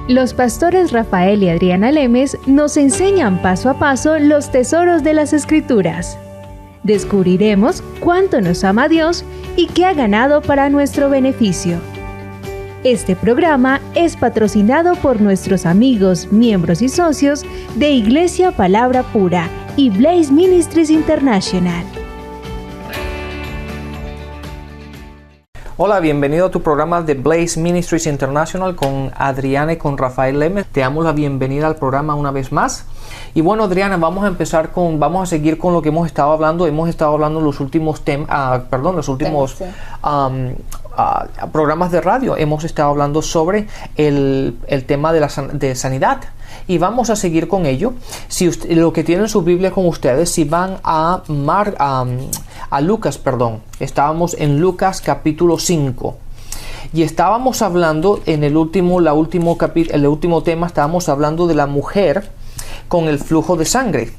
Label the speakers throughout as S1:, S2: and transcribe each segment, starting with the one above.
S1: Los pastores Rafael y Adriana Lemes nos enseñan paso a paso los tesoros de las Escrituras. Descubriremos cuánto nos ama Dios y qué ha ganado para nuestro beneficio. Este programa es patrocinado por nuestros amigos, miembros y socios de Iglesia Palabra Pura y Blaze Ministries International.
S2: Hola, bienvenido a tu programa de Blaze Ministries International con Adriana y con Rafael Lemes. Te damos la bienvenida al programa una vez más. Y bueno, Adriana, vamos a seguir con lo que hemos estado hablando. Hemos estado hablando los últimos programas de radio. Hemos estado hablando sobre el tema de sanidad. Y vamos a seguir con ello. Si lo que tienen su Biblia con ustedes, si van a Lucas, estábamos en Lucas capítulo 5 y estábamos hablando en el último tema, estábamos hablando de la mujer con el flujo de sangre.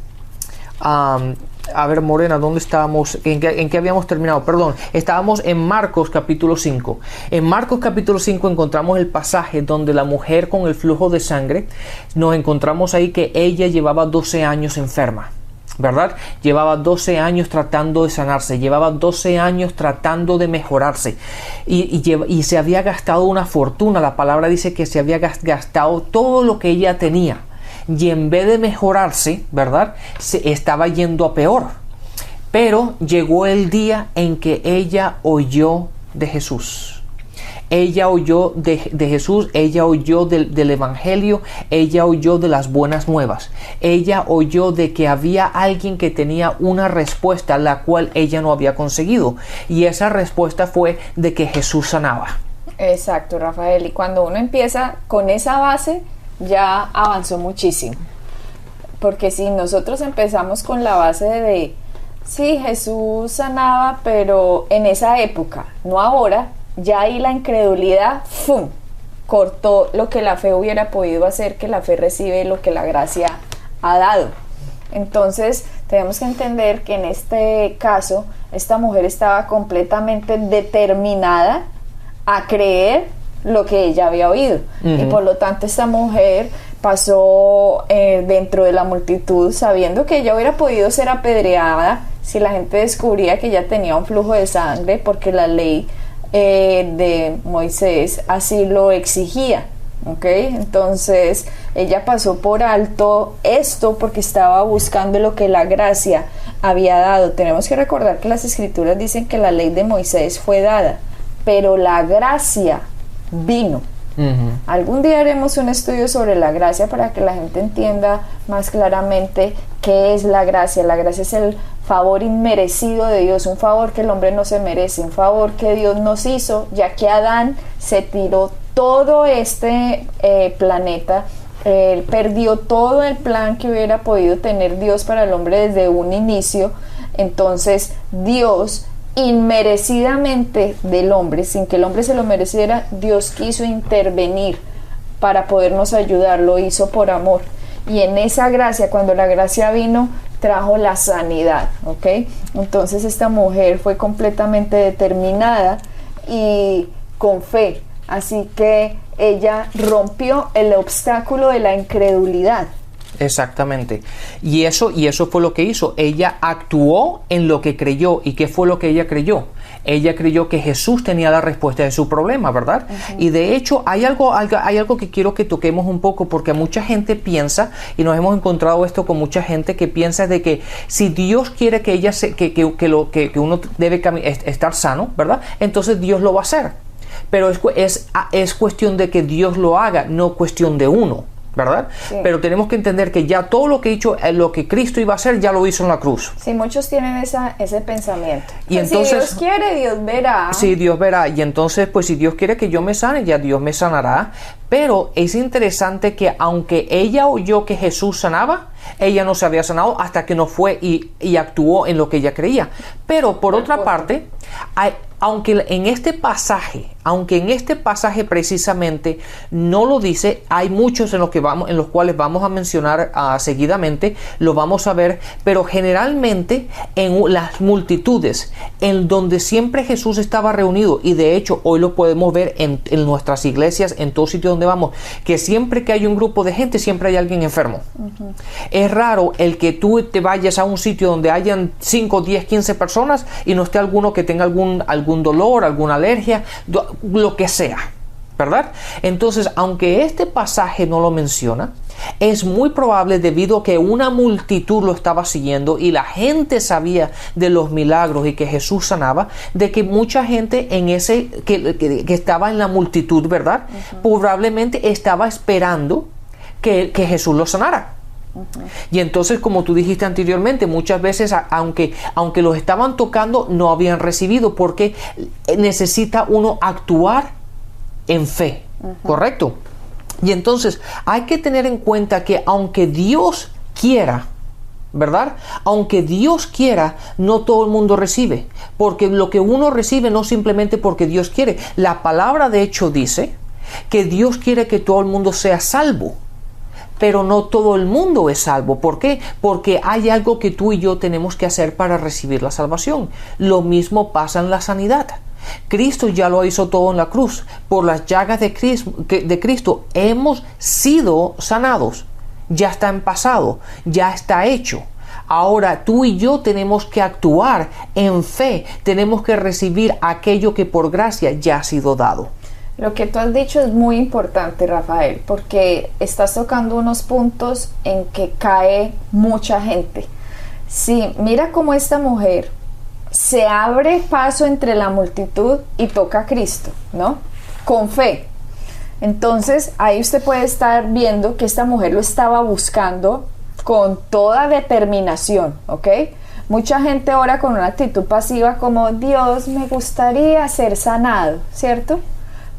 S2: A ver, Morena, ¿dónde estábamos? ¿En qué habíamos terminado? Perdón, estábamos en Marcos capítulo 5. En Marcos capítulo 5 encontramos el pasaje donde la mujer con el flujo de sangre, nos encontramos ahí que ella llevaba 12 años enferma, ¿verdad? Llevaba 12 años tratando de sanarse, llevaba 12 años tratando de mejorarse y se había gastado una fortuna. La palabra dice que se había gastado todo lo que ella tenía. Y en vez de mejorarse, ¿verdad?, se estaba yendo a peor. Pero llegó el día en que ella oyó de Jesús. Ella oyó de Jesús, ella oyó del Evangelio, ella oyó de las buenas nuevas. Ella oyó de que había alguien que tenía una respuesta la cual ella no había conseguido. Y esa respuesta fue de que Jesús sanaba.
S3: Exacto, Rafael. Y cuando uno empieza con esa base, ya avanzó muchísimo, porque si nosotros empezamos con la base de sí, Jesús sanaba, pero en esa época, no ahora, ya ahí la incredulidad ¡fum!, cortó lo que la fe hubiera podido hacer, que la fe recibe lo que la gracia ha dado. Entonces tenemos que entender que en este caso esta mujer estaba completamente determinada a creer lo que ella había oído. Uh-huh. Y por lo tanto esta mujer pasó dentro de la multitud sabiendo que ella hubiera podido ser apedreada si la gente descubría que ella tenía un flujo de sangre, porque la ley de Moisés así lo exigía. ¿Okay? Entonces ella pasó por alto esto porque estaba buscando lo que la gracia había dado. Tenemos que recordar que las escrituras dicen que la ley de Moisés fue dada, pero la gracia vino. Uh-huh. Algún día haremos un estudio sobre la gracia para que la gente entienda más claramente qué es la gracia. La gracia es el favor inmerecido de Dios, un favor que el hombre no se merece, un favor que Dios nos hizo, ya que Adán se tiró todo este planeta, perdió todo el plan que hubiera podido tener Dios para el hombre desde un inicio. Entonces Dios, inmerecidamente del hombre, sin que el hombre se lo mereciera, Dios quiso intervenir para podernos ayudar, lo hizo por amor. Y en esa gracia, cuando la gracia vino, trajo la sanidad, ¿ok? Entonces esta mujer fue completamente determinada y con fe, así que ella rompió el obstáculo de la incredulidad.
S2: Exactamente. Y eso fue lo que hizo. Ella actuó en lo que creyó. ¿Y qué fue lo que ella creyó? Ella creyó que Jesús tenía la respuesta de su problema, ¿verdad? Uh-huh. Y de hecho hay algo que quiero que toquemos un poco, porque mucha gente piensa, y nos hemos encontrado esto con mucha gente que piensa de que si Dios quiere que ella que uno debe estar sano, ¿verdad?, entonces Dios lo va a hacer. Pero es cuestión de que Dios lo haga, no cuestión de uno, ¿verdad? Sí. Pero tenemos que entender que ya todo lo que hizo, lo que Cristo iba a hacer, ya lo hizo en la cruz.
S3: Sí, muchos tienen ese pensamiento.
S2: Y pues entonces,
S3: si Dios quiere, Dios verá.
S2: Sí, Dios verá. Y entonces, pues si Dios quiere que yo me sane, ya Dios me sanará. Pero es interesante que aunque ella oyó que Jesús sanaba, ella no se había sanado hasta que no fue y actuó en lo que ella creía. Pero por otra parte, aunque en este pasaje aunque en este pasaje precisamente no lo dice, hay muchos en los cuales vamos a mencionar seguidamente, lo vamos a ver, pero generalmente en las multitudes, en donde siempre Jesús estaba reunido, y de hecho hoy lo podemos ver en nuestras iglesias, en todo sitio donde vamos, que siempre que hay un grupo de gente, siempre hay alguien enfermo. Es raro el que tú te vayas a un sitio donde hayan 5, 10, 15 personas y no esté alguno que tenga algún dolor, alguna alergia, lo que sea, ¿verdad? Entonces, aunque este pasaje no lo menciona, es muy probable, debido a que una multitud lo estaba siguiendo y la gente sabía de los milagros y que Jesús sanaba, de que mucha gente que estaba en la multitud, ¿verdad? Probablemente estaba esperando que Jesús lo sanara. Y entonces, como tú dijiste anteriormente, muchas veces aunque los estaban tocando, no habían recibido, porque necesita uno actuar en fe, ¿correcto? Y entonces hay que tener en cuenta que aunque Dios quiera, ¿verdad? Aunque Dios quiera, no todo el mundo recibe, porque lo que uno recibe no simplemente porque Dios quiere. La palabra de hecho dice que Dios quiere que todo el mundo sea salvo, pero no todo el mundo es salvo. ¿Por qué? Porque hay algo que tú y yo tenemos que hacer para recibir la salvación. Lo mismo pasa en la sanidad. Cristo ya lo hizo todo en la cruz. Por las llagas de Cristo hemos sido sanados. Ya está en pasado, ya está hecho. Ahora tú y yo tenemos que actuar en fe. Tenemos que recibir aquello que por gracia ya ha sido dado.
S3: Lo que tú has dicho es muy importante, Rafael, porque estás tocando unos puntos en que cae mucha gente. Sí, mira cómo esta mujer se abre paso entre la multitud y toca a Cristo, ¿no? Con fe. Entonces, ahí usted puede estar viendo que esta mujer lo estaba buscando con toda determinación, ¿ok? Mucha gente ora con una actitud pasiva como, Dios, me gustaría ser sanado, ¿cierto?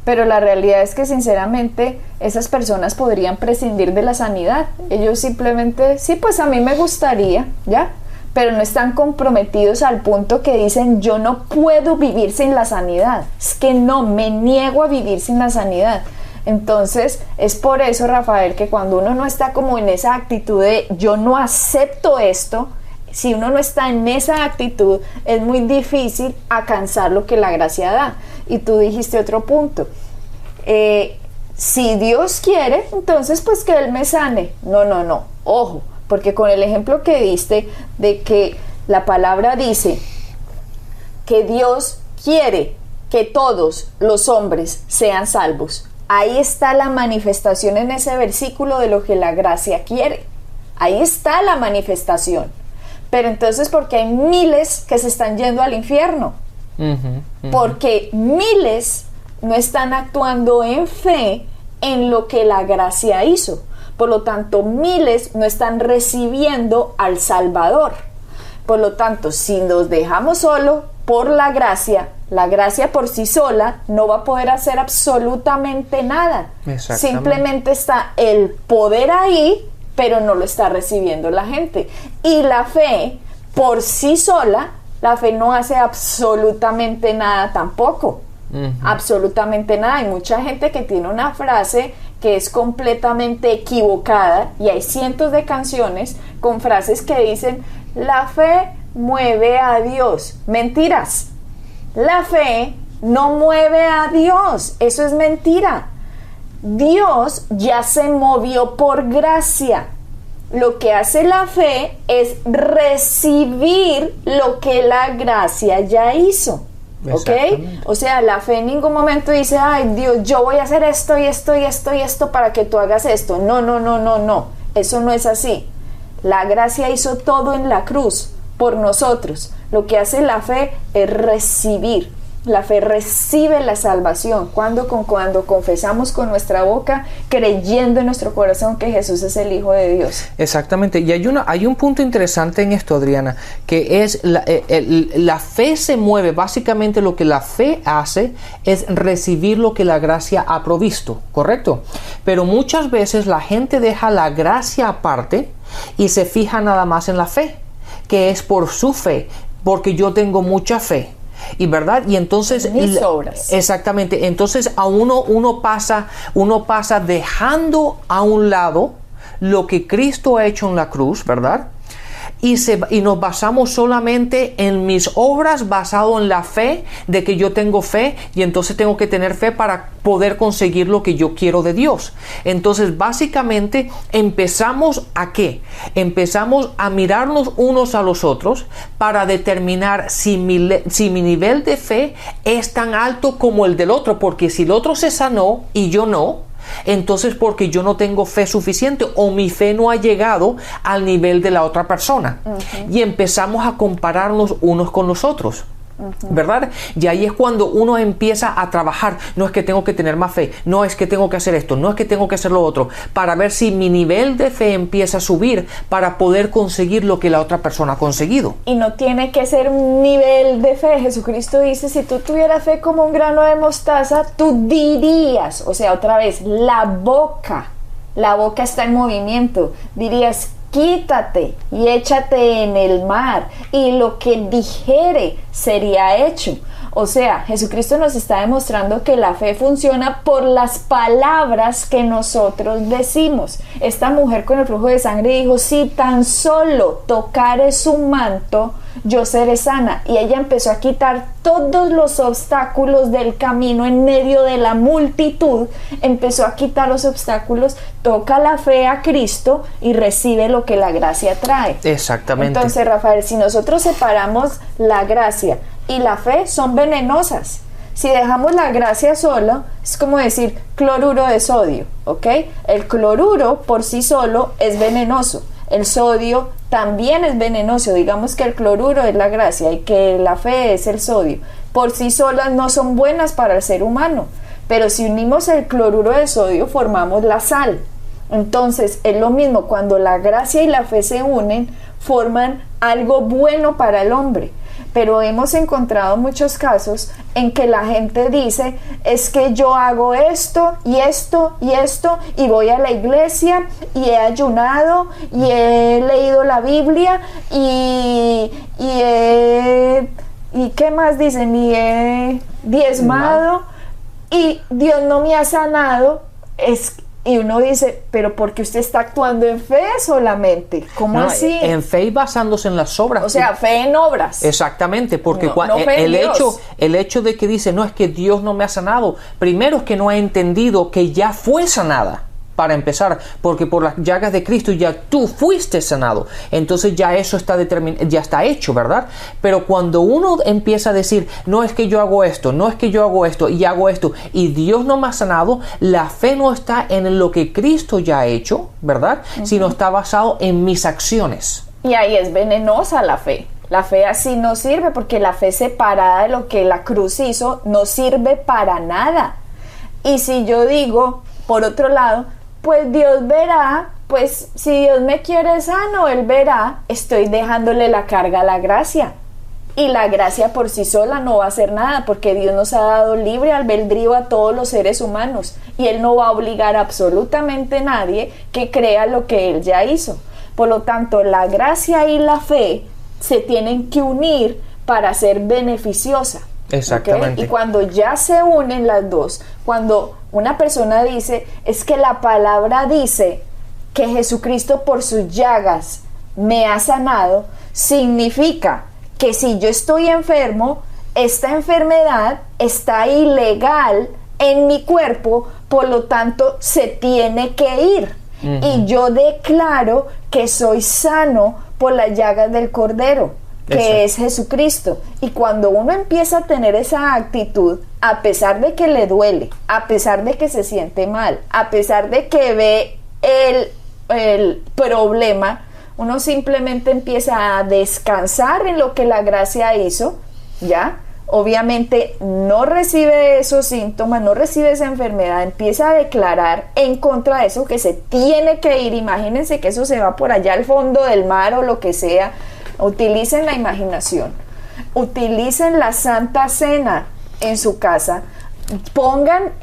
S3: Pero la realidad es que sinceramente esas personas podrían prescindir de la sanidad. Ellos simplemente, sí, pues a mí me gustaría, ¿ya? Pero no están comprometidos al punto que dicen, yo no puedo vivir sin la sanidad. Es que no, me niego a vivir sin la sanidad. Entonces, es por eso, Rafael, que cuando uno no está como en esa actitud de, yo no acepto esto, si uno no está en esa actitud, es muy difícil alcanzar lo que la gracia da. Y tú dijiste otro punto. Si Dios quiere, entonces pues que Él me sane. No. Ojo, porque con el ejemplo que diste de que la palabra dice que Dios quiere que todos los hombres sean salvos. Ahí está la manifestación en ese versículo de lo que la gracia quiere. Ahí está la manifestación. Pero entonces, ¿por qué hay miles que se están yendo al infierno? Porque miles no están actuando en fe en lo que la gracia hizo. Por lo tanto, miles no están recibiendo al Salvador. Por lo tanto, si nos dejamos solo por la gracia por sí sola no va a poder hacer absolutamente nada. Simplemente está el poder ahí, pero no lo está recibiendo la gente. Y la fe por sí sola, la fe no hace absolutamente nada tampoco. Absolutamente nada. Hay mucha gente que tiene una frase que es completamente equivocada, y hay cientos de canciones con frases que dicen, la fe mueve a Dios. Mentiras. La fe no mueve a Dios. Eso es mentira. Dios ya se movió por gracia. Lo que hace la fe es recibir lo que la gracia ya hizo. ¿Ok? O sea, la fe en ningún momento dice, ay Dios, yo voy a hacer esto y esto y esto y esto para que tú hagas esto. No. Eso no es así. La gracia hizo todo en la cruz por nosotros. Lo que hace la fe es recibir. La fe recibe la salvación cuando confesamos con nuestra boca, creyendo en nuestro corazón que Jesús es el Hijo de Dios.
S2: Exactamente. Y hay un punto interesante en esto, Adriana, que es la fe se mueve. Básicamente lo que la fe hace es recibir lo que la gracia ha provisto, ¿correcto? Pero muchas veces la gente deja la gracia aparte y se fija nada más en la fe, que es por su fe, porque yo tengo mucha fe. Y verdad, y entonces
S3: mis obras.
S2: Exactamente. Entonces a uno pasa dejando a un lado lo que Cristo ha hecho en la cruz, ¿verdad? Y nos basamos solamente en mis obras, basado en la fe, de que yo tengo fe y entonces tengo que tener fe para poder conseguir lo que yo quiero de Dios. Entonces básicamente empezamos ¿a qué? Empezamos a mirarnos unos a los otros para determinar si mi nivel de fe es tan alto como el del otro, porque si el otro se sanó y yo no, entonces porque yo no tengo fe suficiente o mi fe no ha llegado al nivel de la otra persona. Y empezamos a compararnos unos con los otros, ¿verdad? Y ahí es cuando uno empieza a trabajar. No es que tengo que tener más fe, no es que tengo que hacer esto, no es que tengo que hacer lo otro, para ver si mi nivel de fe empieza a subir para poder conseguir lo que la otra persona ha conseguido.
S3: Y no tiene que ser un nivel de fe. Jesucristo dice, si tú tuvieras fe como un grano de mostaza, tú dirías, o sea, otra vez, la boca está en movimiento, dirías, quítate y échate en el mar, y lo que dijere sería hecho. O sea, Jesucristo nos está demostrando que la fe funciona por las palabras que nosotros decimos. Esta mujer con el flujo de sangre dijo, si tan solo tocare su manto, yo seré sana. Y ella empezó a quitar todos los obstáculos del camino en medio de la multitud. Empezó a quitar los obstáculos, toca la fe a Cristo y recibe lo que la gracia trae.
S2: Exactamente.
S3: Entonces, Rafael, si nosotros separamos la gracia y la fe, son venenosas. Si dejamos la gracia sola, es como decir cloruro de sodio, ¿ok? El cloruro por sí solo es venenoso. El sodio también es venenoso. Digamos que el cloruro es la gracia y que la fe es el sodio. Por sí solas no son buenas para el ser humano, pero si unimos el cloruro de sodio formamos la sal. Entonces es lo mismo, cuando la gracia y la fe se unen, forman algo bueno para el hombre. Pero hemos encontrado muchos casos en que la gente dice, es que yo hago esto y esto y esto, y voy a la iglesia y he ayunado y he leído la Biblia y ¿qué más dicen? Y he diezmado y Dios no me ha sanado. Y uno dice, pero ¿por qué usted está actuando en fe solamente? ¿Cómo así?
S2: En fe y basándose en las obras.
S3: O sea, fe en obras.
S2: Exactamente, porque
S3: no
S2: el hecho de que dice, no es que Dios no me ha sanado, primero es que no ha entendido que ya fue sanada. Para empezar, porque por las llagas de Cristo ya tú fuiste sanado. Entonces ya eso está ya está hecho, ¿verdad? Pero cuando uno empieza a decir, no es que yo hago esto, no es que yo hago esto y hago esto, y Dios no me ha sanado, la fe no está en lo que Cristo ya ha hecho, ¿verdad? Sino está basado en mis acciones.
S3: Y ahí es venenosa la fe. La fe así no sirve, porque la fe separada de lo que la cruz hizo no sirve para nada. Y si yo digo, por otro lado, pues Dios verá, pues si Dios me quiere sano, Él verá, estoy dejándole la carga a la gracia. Y la gracia por sí sola no va a hacer nada, porque Dios nos ha dado libre albedrío a todos los seres humanos, y Él no va a obligar a absolutamente nadie que crea lo que Él ya hizo. Por lo tanto, la gracia y la fe se tienen que unir para ser beneficiosa.
S2: Exactamente.
S3: ¿Okay? Y cuando ya se unen las dos, cuando una persona dice, es que la palabra dice que Jesucristo por sus llagas me ha sanado, significa que si yo estoy enfermo, esta enfermedad está ilegal en mi cuerpo, por lo tanto se tiene que ir. Y yo declaro que soy sano por las llagas del Cordero, que es Jesucristo. Y cuando uno empieza a tener esa actitud, a pesar de que le duele, a pesar de que se siente mal, a pesar de que ve el problema, uno simplemente empieza a descansar en lo que la gracia hizo, ¿ya? Obviamente no recibe esos síntomas, no recibe esa enfermedad, empieza a declarar en contra de eso, que se tiene que ir. Imagínense que eso se va por allá al fondo del mar o lo que sea. Utilicen la imaginación, utilicen la Santa Cena en su casa, pongan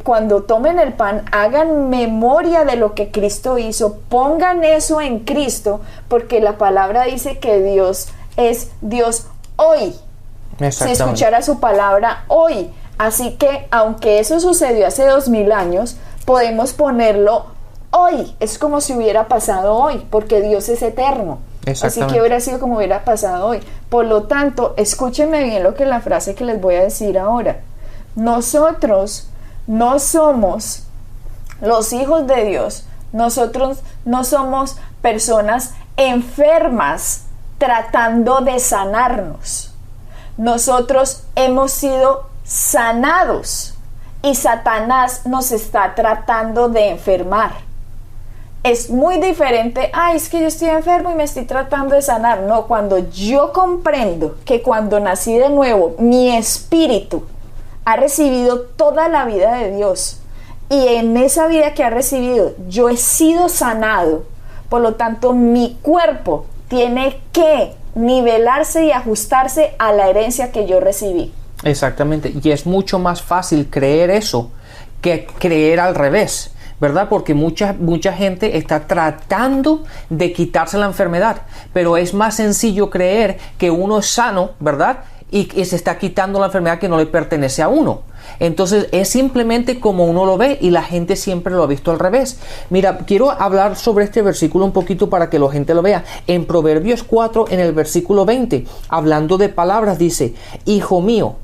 S3: cuando tomen el pan, hagan memoria de lo que Cristo hizo, pongan eso en Cristo, porque la palabra dice que Dios es Dios hoy. si escuchara su palabra hoy. Así que, aunque eso sucedió hace 2000 años, podemos ponerlo hoy. Es como si hubiera pasado hoy, porque Dios es eterno. Así que hubiera sido como hubiera pasado hoy. Por lo tanto, escúchenme bien lo que la frase que les voy a decir ahora. Nosotros no somos los hijos de Dios. Nosotros no somos personas enfermas tratando de sanarnos. Nosotros hemos sido sanados y Satanás nos está tratando de enfermar. Es muy diferente, es que yo estoy enfermo y me estoy tratando de sanar. No, cuando yo comprendo que cuando nací de nuevo, mi espíritu ha recibido toda la vida de Dios, y en esa vida que ha recibido, yo he sido sanado, por lo tanto, mi cuerpo tiene que nivelarse y ajustarse a la herencia que yo recibí.
S2: Exactamente, y es mucho más fácil creer eso que creer al revés, ¿verdad? Porque mucha gente está tratando de quitarse la enfermedad, pero es más sencillo creer que uno es sano, ¿verdad? Y se está quitando la enfermedad que no le pertenece a uno. Entonces es simplemente como uno lo ve, y la gente siempre lo ha visto al revés. Mira, quiero hablar sobre este versículo un poquito para que la gente lo vea. En Proverbios 4, en el versículo 20, hablando de palabras, dice: Hijo mío,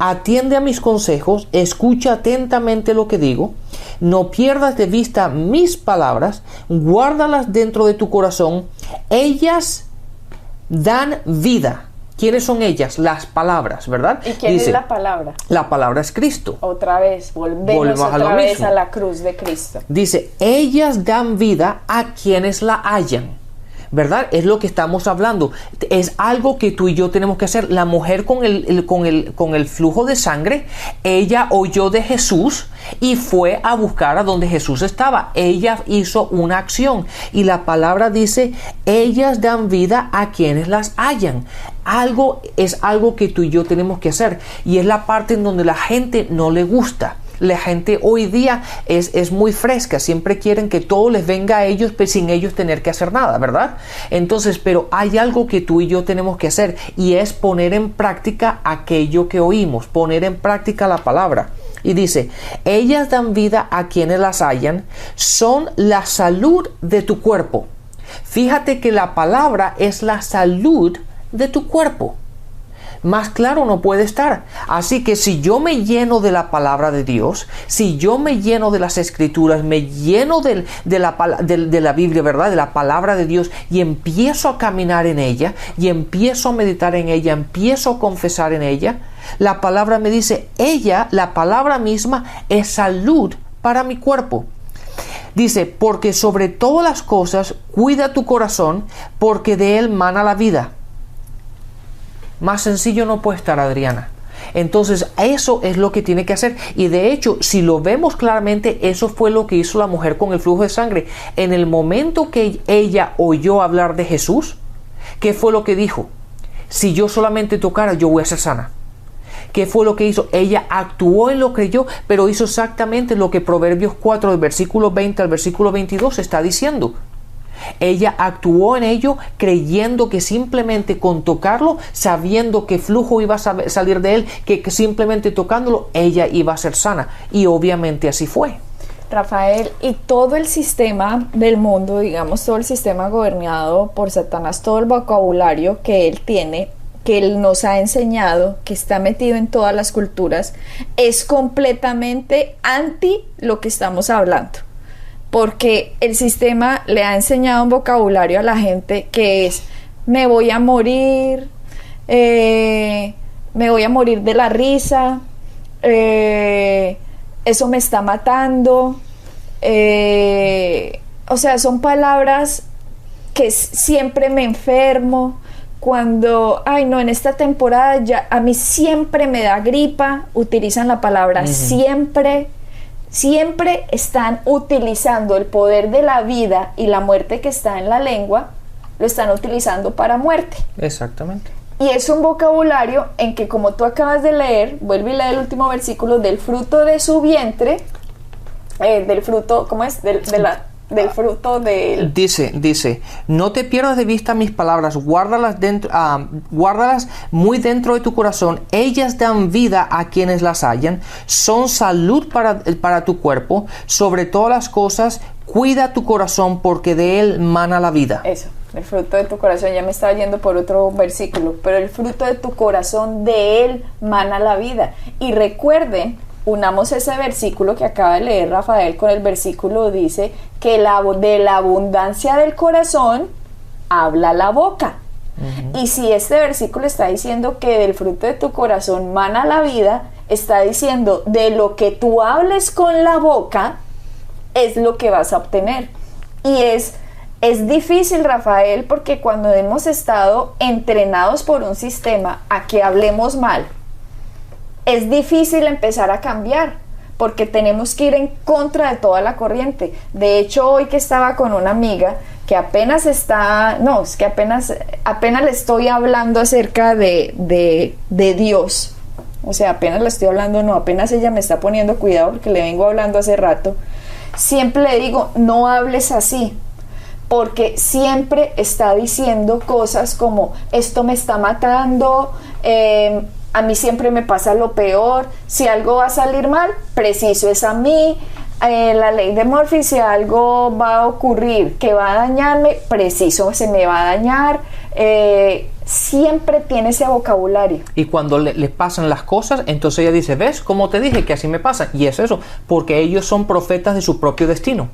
S2: atiende a mis consejos, escucha atentamente lo que digo, no pierdas de vista mis palabras, guárdalas dentro de tu corazón, ellas dan vida. ¿Quiénes son ellas? Las palabras, ¿verdad?
S3: ¿Y quién es la palabra?
S2: La palabra es Cristo.
S3: Otra vez, volvemos otra vez a la cruz de Cristo.
S2: Dice, ellas dan vida a quienes la hallan, ¿verdad? Es lo que estamos hablando. Es algo que tú y yo tenemos que hacer. La mujer con el flujo de sangre, ella oyó de Jesús y fue a buscar a donde Jesús estaba. Ella hizo una acción, y la palabra dice, ellas dan vida a quienes las hallan. Es algo que tú y yo tenemos que hacer, y es la parte en donde la gente no le gusta. La gente hoy día es muy fresca, siempre quieren que todo les venga a ellos, pero sin ellos tener que hacer nada, ¿verdad? Entonces, pero hay algo que tú y yo tenemos que hacer, y es poner en práctica aquello que oímos, poner en práctica la palabra. Y dice, ellas dan vida a quienes las hallan, son la salud de tu cuerpo. Fíjate que la palabra es la salud de tu cuerpo. Más claro no puede estar. Así que si yo me lleno de la palabra de Dios, si yo me lleno de las escrituras, me lleno de la Biblia, ¿verdad? De la palabra de Dios, y empiezo a caminar en ella, y empiezo a meditar en ella, empiezo a confesar en ella, la palabra me dice, la palabra misma es salud para mi cuerpo. Dice, porque sobre todas las cosas cuida tu corazón, porque de él mana la vida. Más sencillo no puede estar, Adriana. Entonces eso es lo que tiene que hacer, y de hecho, si lo vemos claramente, eso fue lo que hizo la mujer con el flujo de sangre. En el momento que ella oyó hablar de Jesús, ¿qué fue lo que dijo? Si yo solamente tocara, yo voy a ser sana. ¿Qué fue lo que hizo? Ella actuó en lo que creyó, pero hizo exactamente lo que Proverbios 4, del versículo 20 al versículo 22 está diciendo. Ella actuó en ello creyendo que simplemente con tocarlo, sabiendo que flujo iba a salir de él, que simplemente tocándolo ella iba a ser sana, y obviamente así fue.
S3: Rafael, y todo el sistema del mundo, digamos todo el sistema gobernado por Satanás, todo el vocabulario que él tiene, que él nos ha enseñado, que está metido en todas las culturas, es completamente anti lo que estamos hablando. Porque el sistema le ha enseñado un vocabulario a la gente que es, me voy a morir de la risa, eso me está matando, o sea, son palabras que siempre me enfermo, cuando, en esta temporada ya a mí siempre me da gripa, utilizan la palabra siempre están utilizando el poder de la vida y la muerte que está en la lengua, lo están utilizando para muerte.
S2: Exactamente.
S3: Y es un vocabulario en que, como tú acabas de leer, vuelve y lee el último versículo, del fruto de su vientre, del fruto, ¿cómo es? del fruto de él.
S2: Dice, no te pierdas de vista mis palabras, guárdalas muy dentro de tu corazón. Ellas dan vida a quienes las hallan, son salud para tu cuerpo. Sobre todas las cosas, cuida tu corazón, porque de él mana la vida.
S3: Eso, el fruto de tu corazón. Ya me estaba yendo por otro versículo, pero el fruto de tu corazón, de él mana la vida. Y recuerden, unamos ese versículo que acaba de leer Rafael con el versículo, dice que de la abundancia del corazón habla la boca. Uh-huh. Y si este versículo está diciendo que del fruto de tu corazón mana la vida, está diciendo de lo que tú hables con la boca es lo que vas a obtener. Y es difícil, Rafael, porque cuando hemos estado entrenados por un sistema a que hablemos mal, es difícil empezar a cambiar, porque tenemos que ir en contra de toda la corriente. De hecho, hoy que estaba con una amiga que apenas le estoy hablando acerca de Dios. O sea, apenas ella me está poniendo cuidado porque le vengo hablando hace rato. Siempre le digo, no hables así, porque siempre está diciendo cosas como, esto me está matando, a mí siempre me pasa lo peor, si algo va a salir mal, preciso es a mí, la ley de Murphy, si algo va a ocurrir que va a dañarme, preciso se me va a dañar. Siempre tiene ese vocabulario.
S2: Y cuando le pasan las cosas, entonces ella dice, ¿ves? Como te dije que así me pasa. Y es eso, porque ellos son profetas de su propio destino.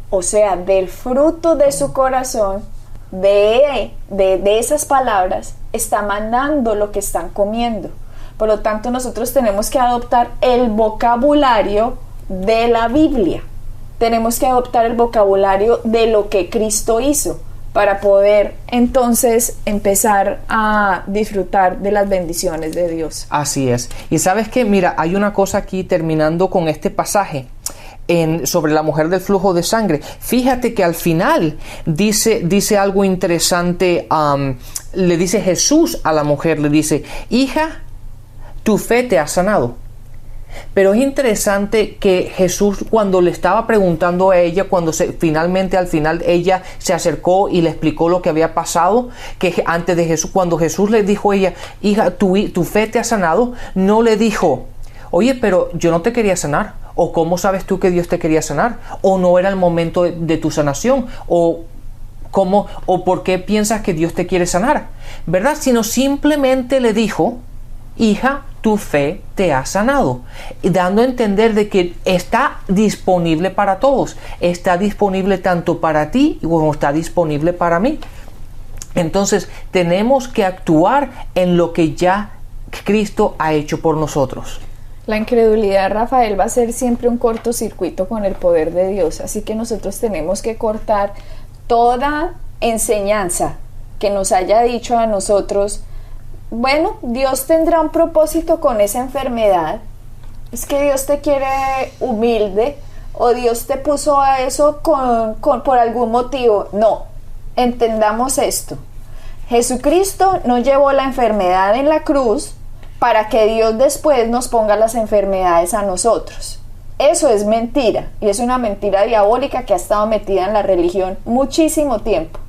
S3: O sea, del fruto de su corazón, de esas palabras, está mandando lo que están comiendo. Por lo tanto, nosotros tenemos que adoptar el vocabulario de la Biblia. Tenemos que adoptar el vocabulario de lo que Cristo hizo, para poder entonces empezar a disfrutar de las bendiciones de Dios.
S2: Así es. Y sabes que, mira, hay una cosa aquí terminando con este pasaje sobre la mujer del flujo de sangre. Fíjate que al final dice algo interesante. Le dice Jesús a la mujer, le dice, hija, tu fe te ha sanado. Pero es interesante que Jesús, cuando le estaba preguntando a ella, finalmente al final ella se acercó y le explicó lo que había pasado, que antes de Jesús, cuando Jesús le dijo a ella, hija, tu fe te ha sanado, no le dijo, oye, pero yo no te quería sanar, o ¿cómo sabes tú que Dios te quería sanar? O no era el momento de tu sanación, o ¿cómo, o por qué piensas que Dios te quiere sanar? ¿Verdad? Sino simplemente le dijo, hija, tu fe te ha sanado, dando a entender de que está disponible para todos, está disponible tanto para ti como está disponible para mí. Entonces tenemos que actuar en lo que ya Cristo ha hecho por nosotros.
S3: La incredulidad, Rafael, va a ser siempre un cortocircuito con el poder de Dios, así que nosotros tenemos que cortar toda enseñanza que nos haya dicho a nosotros, bueno, Dios tendrá un propósito con esa enfermedad, es que Dios te quiere humilde, o Dios te puso a eso por algún motivo. No, entendamos esto. Jesucristo no llevó la enfermedad en la cruz para que Dios después nos ponga las enfermedades a nosotros. Eso es mentira, y es una mentira diabólica que ha estado metida en la religión muchísimo tiempo.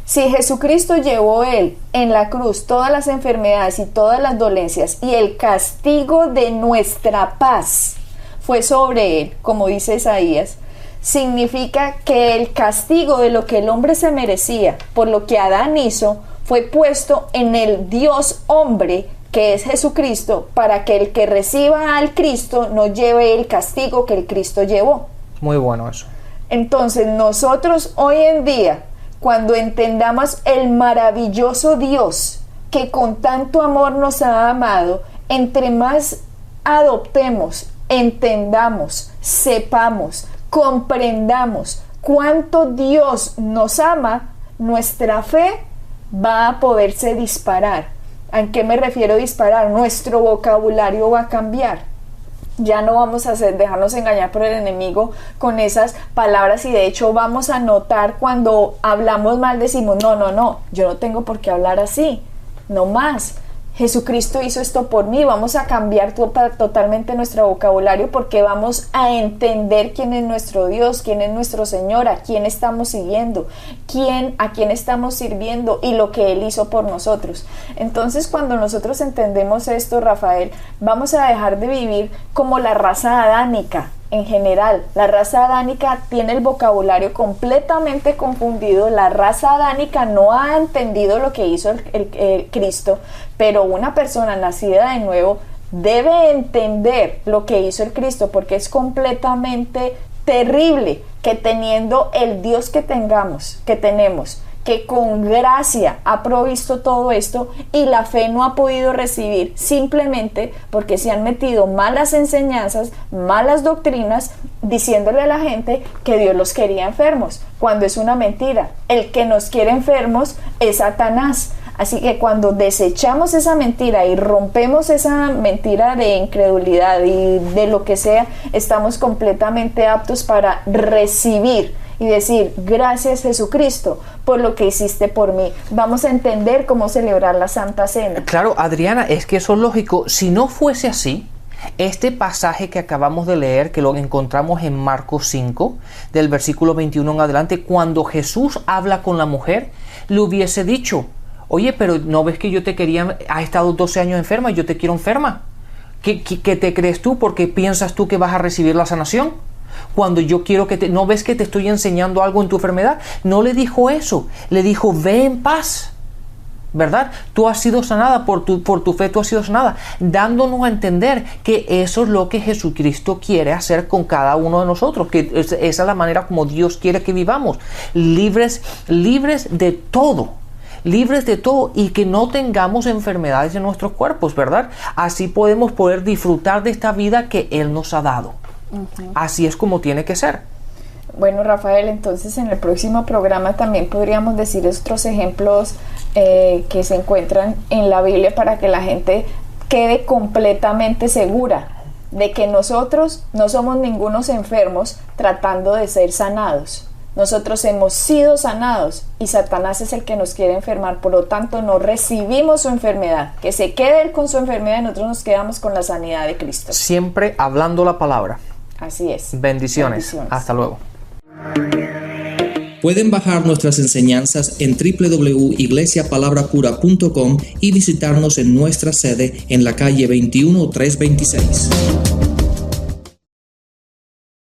S3: Si Jesucristo llevó él en la cruz todas las enfermedades y todas las dolencias, y el castigo de nuestra paz fue sobre él, como dice Isaías, significa que el castigo de lo que el hombre se merecía por lo que Adán hizo fue puesto en el Dios hombre, que es Jesucristo, para que el que reciba al Cristo no lleve el castigo que el Cristo llevó.
S2: Muy bueno eso.
S3: Entonces nosotros hoy en día, cuando entendamos el maravilloso Dios que con tanto amor nos ha amado, entre más adoptemos, entendamos, sepamos, comprendamos cuánto Dios nos ama, nuestra fe va a poderse disparar. ¿A qué me refiero disparar? Nuestro vocabulario va a cambiar. Ya no vamos a dejarnos engañar por el enemigo con esas palabras, y de hecho vamos a notar cuando hablamos mal, decimos no, yo no tengo por qué hablar así, no más. Jesucristo hizo esto por mí. Vamos a cambiar totalmente nuestro vocabulario, porque vamos a entender quién es nuestro Dios, quién es nuestro Señor, a quién estamos siguiendo, a quién estamos sirviendo y lo que Él hizo por nosotros. Entonces, cuando nosotros entendemos esto, Rafael, vamos a dejar de vivir como la raza adánica. En general, la raza adánica tiene el vocabulario completamente confundido. La raza adánica no ha entendido lo que hizo el Cristo, pero una persona nacida de nuevo debe entender lo que hizo el Cristo, porque es completamente terrible que teniendo el Dios que tenemos, que con gracia ha provisto todo esto, y la fe no ha podido recibir, simplemente porque se han metido malas enseñanzas, malas doctrinas, diciéndole a la gente que Dios los quería enfermos, cuando es una mentira. El que nos quiere enfermos es Satanás. Así que cuando desechamos esa mentira y rompemos esa mentira de incredulidad y de lo que sea, estamos completamente aptos para recibir y decir: gracias, Jesucristo, por lo que hiciste por mí. Vamos a entender cómo celebrar la Santa Cena.
S2: Claro, Adriana, es que eso es lógico. Si no fuese así, este pasaje que acabamos de leer, que lo encontramos en Marcos 5, del versículo 21 en adelante, cuando Jesús habla con la mujer, le hubiese dicho: oye, pero ¿no ves que yo te quería, has estado 12 años enferma y yo te quiero enferma? ¿Qué te crees tú? ¿Por qué piensas tú que vas a recibir la sanación? Cuando yo quiero que ¿no ves que te estoy enseñando algo en tu enfermedad? No le dijo eso, le dijo: ve en paz, ¿verdad? Tú has sido sanada, por tu fe tú has sido sanada, dándonos a entender que eso es lo que Jesucristo quiere hacer con cada uno de nosotros, que esa es la manera como Dios quiere que vivamos, libres de todo. Libres de todo, y que no tengamos enfermedades en nuestros cuerpos, ¿verdad? Así podemos poder disfrutar de esta vida que Él nos ha dado. Uh-huh. Así es como tiene que ser.
S3: Bueno, Rafael, entonces en el próximo programa también podríamos decir otros ejemplos que se encuentran en la Biblia, para que la gente quede completamente segura de que nosotros no somos ningunos enfermos tratando de ser sanados. Nosotros hemos sido sanados y Satanás es el que nos quiere enfermar. Por lo tanto, no recibimos su enfermedad. Que se quede él con su enfermedad y nosotros nos quedamos con la sanidad de Cristo.
S2: Siempre hablando la palabra.
S3: Así es.
S2: Bendiciones. Hasta luego.
S4: Pueden bajar nuestras enseñanzas en www.iglesiapalabracura.com y visitarnos en nuestra sede en la calle 21326.